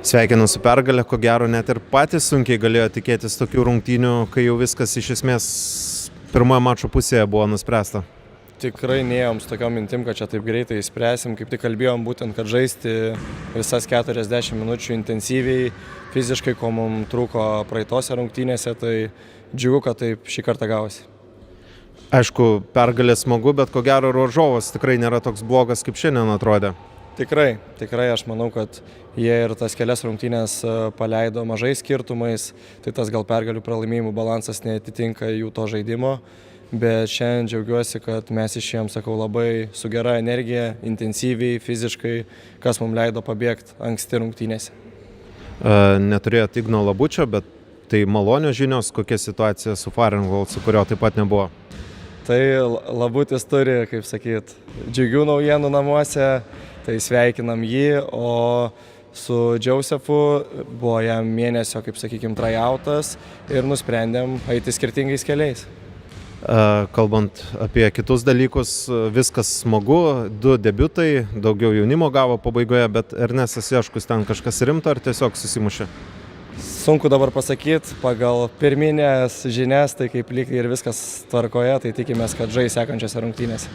Sveikinu su pergalė, ko gero net ir patys sunkiai galėjo tikėtis tokių rungtynių, kai jau viskas iš esmės pirmoje mačo pusėje buvo nuspręsta. Tikrai neėjom su tokiom mintim, kad čia taip greitai spręsim, kaip tik kalbėjom būtent, kad žaisti visas 40 minučių intensyviai, fiziškai, ko mums trūko praeitose rungtynėse, tai džiugu, kad taip šį kartą gavosi. Aišku, pergalė smagu, bet ko gero varžovas tikrai nėra toks blogas, kaip šiandien atrodė. Tikrai aš manau, kad jie ir tas kelias rungtynės paleido mažais skirtumais, tai tas gal pergalių pralaimėjimų balansas neatitinka jų to žaidimo, bet šiandien džiaugiuosi, kad mes išėjom, sakau, labai su gera energija, intensyviai, fiziškai, kas mums leido pabėgti anksti rungtynėse. Neturėjot Igno Labučio, bet tai malonios žinios, kokia situacija su Fahrenhold, su kurio taip pat nebuvo. Tai Labutis turi, kaip sakyt, džiugių naujienų namuose, tai sveikinam jį, o su Josefu buvo jam mėnesio, kaip sakykim, tryoutas ir nusprendėm eiti skirtingais keliais. Kalbant apie kitus dalykus, viskas smagu, 2 debiutai, daugiau jaunimo gavo pabaigoje, bet Ernestas Jaškus ten kažkas rimto ar tiesiog susimušė? Sunku dabar pasakyti, pagal pirminės žinias, tai kaip lyg ir viskas tvarkoje, tai tikimės, kad žais sekančiose rungtynėse.